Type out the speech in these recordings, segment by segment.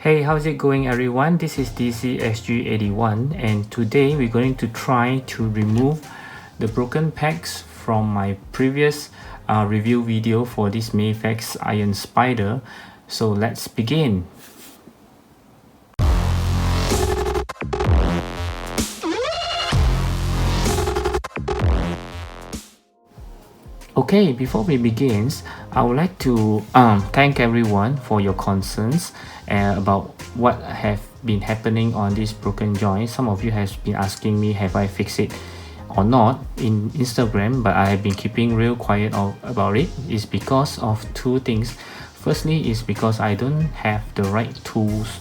Hey, how's it going everyone? This is DCSG81 and today we're going to try to remove the broken pegs from my previous review video for this Mafex Iron Spider. So let's begin. Okay, before we begin, I would like to thank everyone for your concerns about what have been happening on this broken joint. Some of you have been asking me have I fixed it or not in Instagram, but I have been keeping real quiet about it. It's because of two things. Firstly is because I don't have the right tools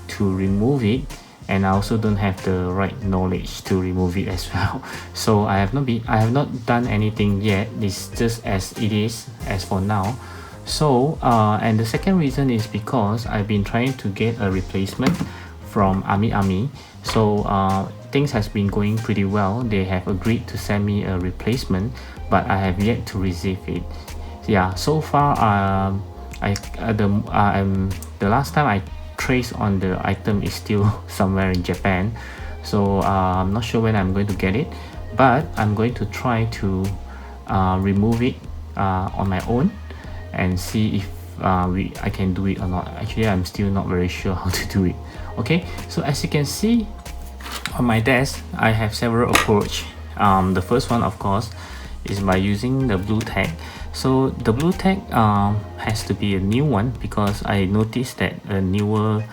to remove it, and I also don't have the right knowledge to remove it as well. So I have not done anything yet. It's just as it is as for now. So and the second reason is because I've been trying to get a replacement from Army. So things has been going pretty well. They have agreed to send me a replacement, but I have yet to receive it. Yeah, so far the last time I trace on the item is still somewhere in Japan, so I'm not sure when I'm going to get it, but I'm going to try to remove it on my own and see if I can do it or not. Actually, I'm still not very sure how to do it. Okay, so as you can see on my desk, I have several approach. The first one, of course, is by using the Blu-Tack. So the Blu-Tack has to be a new one because I noticed that a newer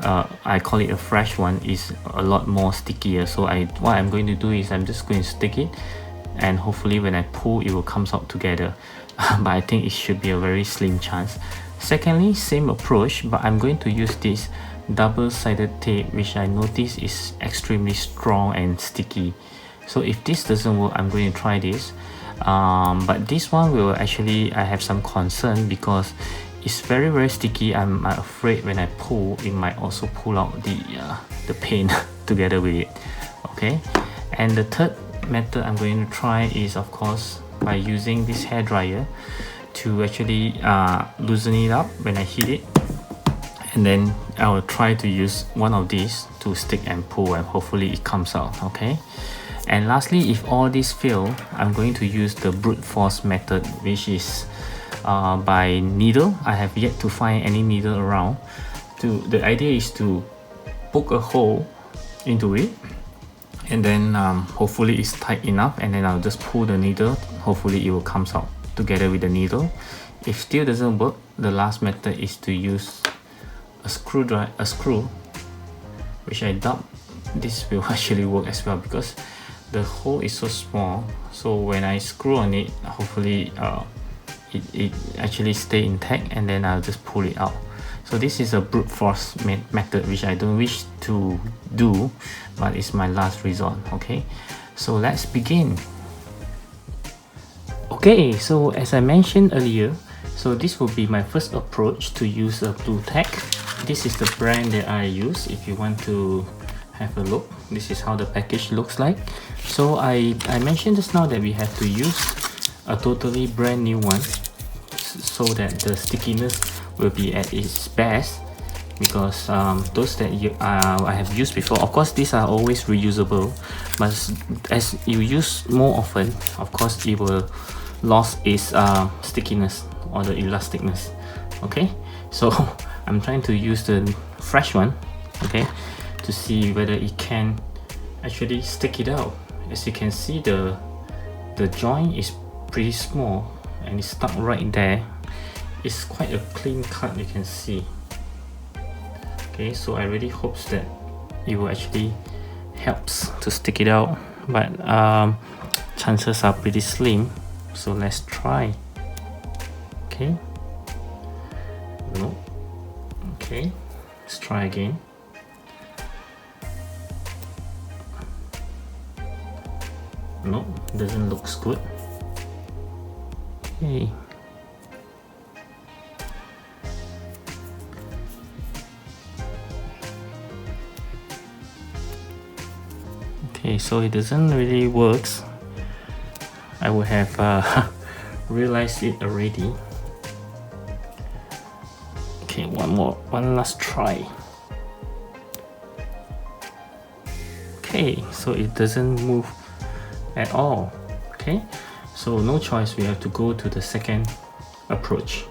I call it a fresh one is a lot more stickier. So what I'm going to do is I'm just going to stick it, and hopefully when I pull it will come out together. But I think it should be a very slim chance. Secondly, same approach, but I'm going to use this double-sided tape, which I notice is extremely strong and sticky. So if this doesn't work, I'm going to try this. But this one will actually, I have some concern because it's very sticky. I'm afraid when I pull, it might also pull out the paint together with it. Okay, and the third method I'm going to try is, of course, by using this hair dryer to actually loosen it up when I heat it, and then I will try to use one of these to stick and pull, and hopefully it comes out. Okay. And lastly, if all this fail, I'm going to use the brute force method, which is by needle. I have yet to find any needle around. The idea is to poke a hole into it, and then hopefully it's tight enough, and then I'll just pull the needle. Hopefully it will come out together with the needle. If still doesn't work, the last method is to use a screw, which I doubt this will actually work as well because the hole is so small. So when I screw on it, hopefully it actually stay intact, and then I'll just pull it out. So this is a brute force method, which I don't wish to do, but it's my last resort. Okay, so let's begin. Okay, so as I mentioned earlier, so this will be my first approach to use a Blu-Tack. This is the brand that I use. If you want to have a look, this is how the package looks like. So I mentioned just now that we have to use a totally brand new one so that the stickiness will be at its best, because those that I have used before, of course these are always reusable, but as you use more often, of course it will lose its stickiness or the elasticness. Okay, so I'm trying to use the fresh one, okay, to see whether it can actually stick it out. As you can see, the joint is pretty small and it's stuck right there. It's quite a clean cut, you can see. Okay, so I really hope that it will actually helps to stick it out, but chances are pretty slim. So let's try. Okay, no, okay, let's try again. No, doesn't look good. Okay. Okay, so it doesn't really works. I would have realized it already. Okay, one last try. Okay, so it doesn't move at all. Okay, so no choice, we have to go to the second approach.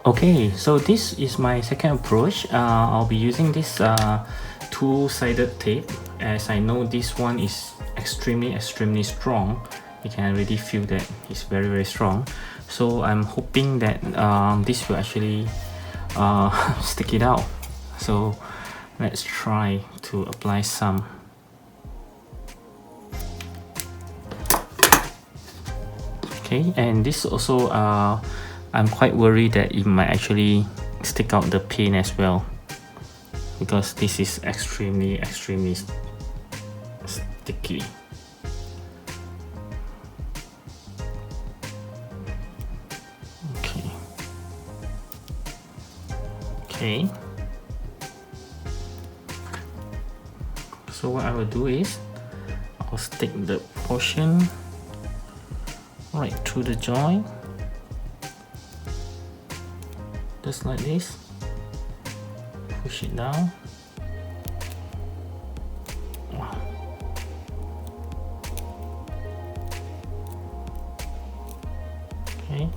Okay, so this is my second approach. I'll be using this two-sided tape, as I know this one is extremely strong. You can already feel that it's very strong. So I'm hoping that this will actually stick it out. So let's try to apply some. Okay, and this also I'm quite worried that it might actually stick out the paint as well, because this is extremely sticky. Okay. So what I will do is I'll stick the portion right through the joint, just like this. Push it down. Okay.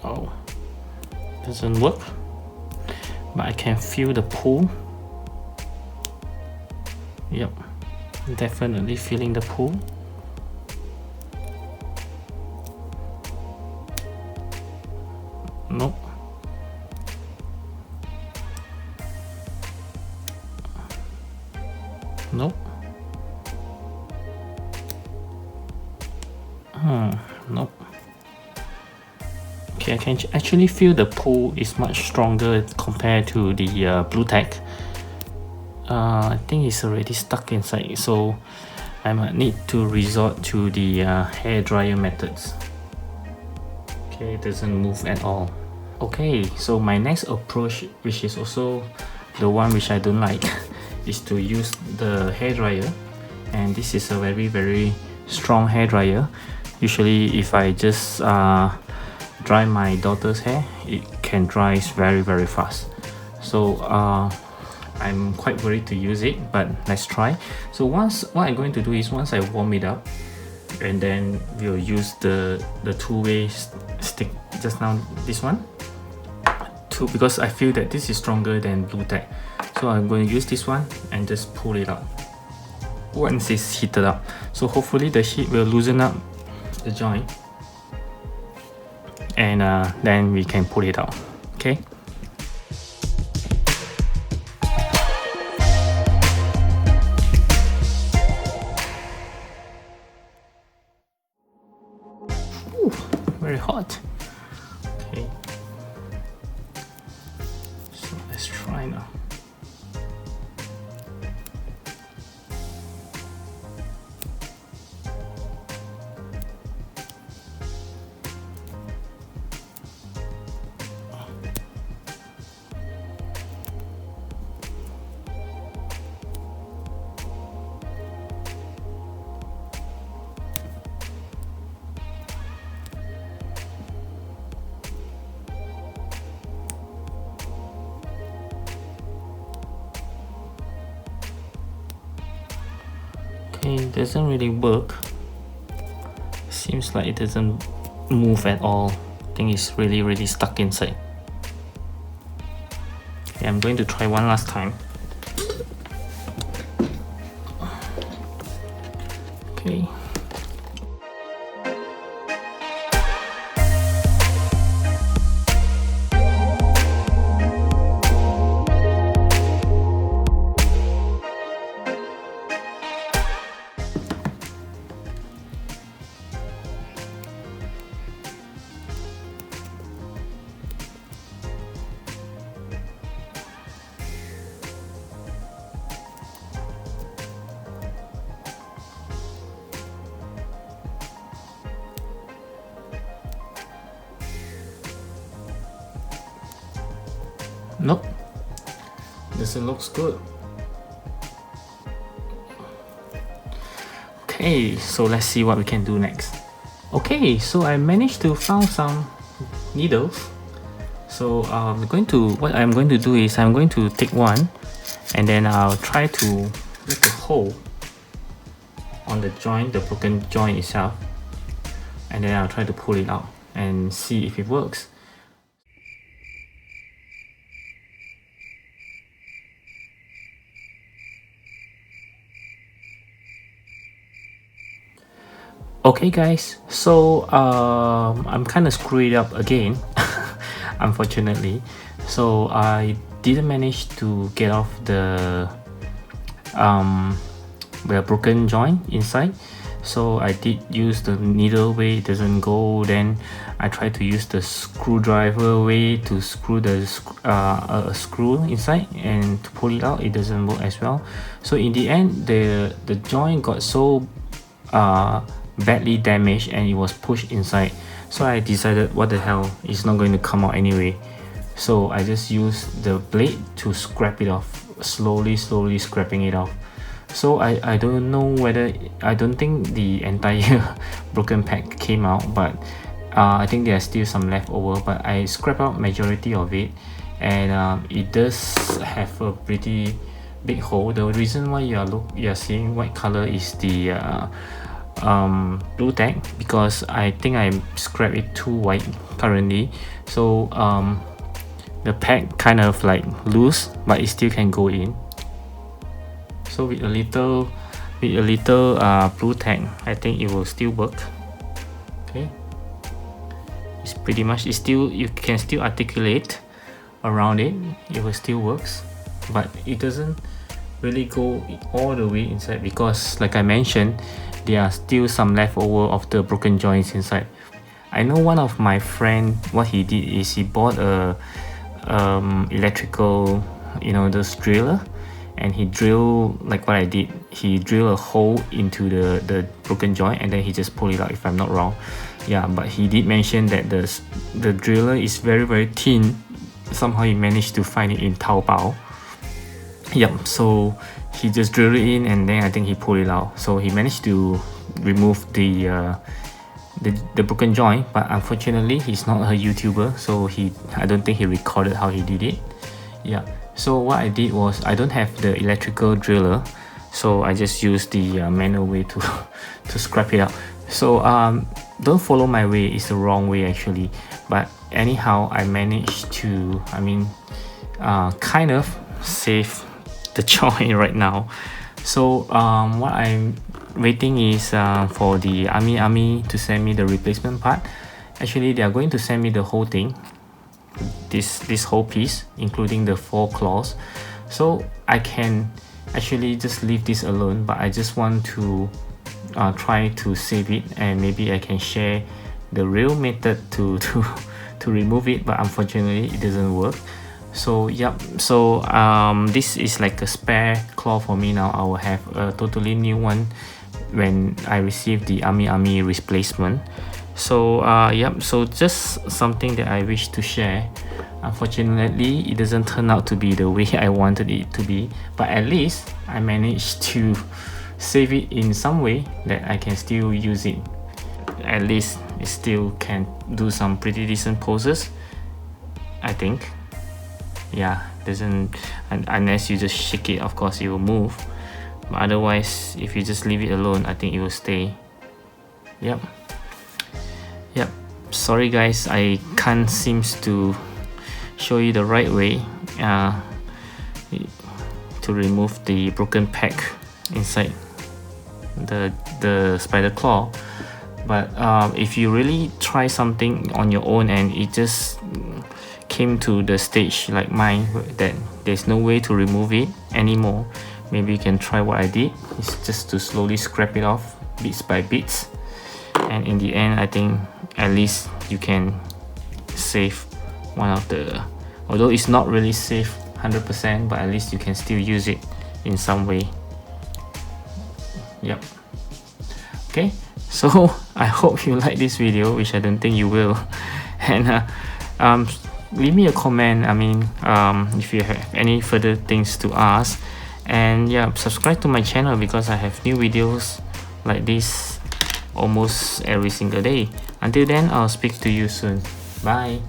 Oh, doesn't work, but I can feel the pull. Yep, definitely feeling the pull. Nope. Nope. Nope. Okay, I can actually feel the pull is much stronger compared to the Blu-Tack. I think it's already stuck inside, so I might need to resort to the hair dryer methods. Okay, it doesn't move at all. Okay, so my next approach, which is also the one which I don't like, is to use the hair dryer. And this is a very strong hair dryer. Usually if I just dry my daughter's hair, it can dry very fast. So I'm quite worried to use it, but let's try. So what I'm going to do is, once I warm it up, and then we'll use the two-way stick just now, this one, because I feel that this is stronger than Blu-Tack. So I'm going to use this one and just pull it out once it's heated up. So hopefully the heat will loosen up the joint, and then we can pull it out. Okay. Ooh, very hot. Okay. So let's try now. It doesn't really work. Seems like it doesn't move at all. I think it's really stuck inside. Okay, I'm going to try one last time. Okay. Nope, doesn't look good. Okay, so let's see what we can do next. Okay, so I managed to found some needles. So what I'm going to do is I'm going to take one and then I'll try to make a hole on the joint, the broken joint itself, and then I'll try to pull it out and see if it works. Okay guys, so I'm kind of screwed up again unfortunately. So I didn't manage to get off the broken joint inside. So I did use the needle way, it doesn't go. Then I tried to use the screwdriver way to screw the screw inside, and to pull it out, it doesn't work as well. So in the end, the joint got so badly damaged and it was pushed inside. So I decided, what the hell, it's not going to come out anyway. So I just used the blade to scrap it off, slowly scrapping it off. So I don't know whether, I don't think the entire broken pack came out, but I think there's still some left over. But I scrapped out majority of it, and it does have a pretty big hole. The reason why you're seeing white color is the Blu-Tack, because I think I scrapped it too white currently. So the pack kind of like loose, but it still can go in. So with a little Blu-Tack, I think it will still work. Okay, it's pretty much, it's still, you can still articulate around it, it will still works, but it doesn't really go all the way inside, because like I mentioned, there are still some leftover of the broken joints inside. I know one of my friend, what he did is he bought a electrical, those driller, and he drilled like what I did. He drilled a hole into the broken joint, and then he just pulled it out, if I'm not wrong. Yeah, but he did mention that the driller is very thin. Somehow he managed to find it in Taobao. Yep, so he just drilled it in, and then I think he pulled it out. So he managed to remove the broken joint, but unfortunately he's not a YouTuber, so I don't think he recorded how he did it. Yeah, so what I did was, I don't have the electrical driller, so I just used the manual way to scrap it out. So don't follow my way, it's the wrong way actually, but anyhow I managed to, kind of save the joint right now. So what I'm waiting is for the army to send me the replacement part. Actually, they are going to send me the whole thing, this whole piece, including the 4 claws. So I can actually just leave this alone, but I just want to try to save it, and maybe I can share the real method to remove it, but unfortunately it doesn't work. So yep, so this is like a spare claw for me now. I will have a totally new one when I receive the army replacement. So yep, so just something that I wish to share. Unfortunately, it doesn't turn out to be the way I wanted it to be, but at least I managed to save it in some way that I can still use it. At least it still can do some pretty decent poses, I think. Yeah, doesn't, unless you just shake it, of course it will move, but otherwise if you just leave it alone, I think it will stay. Yep, sorry guys, I can't seems to show you the right way to remove the broken pack inside the spider claw. But if you really try something on your own and it just came to the stage like mine that there's no way to remove it anymore, maybe you can try what I did. It's just to slowly scrap it off bits by bits, and in the end I think at least you can save one of the, although it's not really safe 100%, but at least you can still use it in some way. Yep. Okay, so I hope you like this video, which I don't think you will. And leave me a comment, if you have any further things to ask. And yeah, subscribe to my channel, because I have new videos like this almost every single day. Until then, I'll speak to you soon. Bye.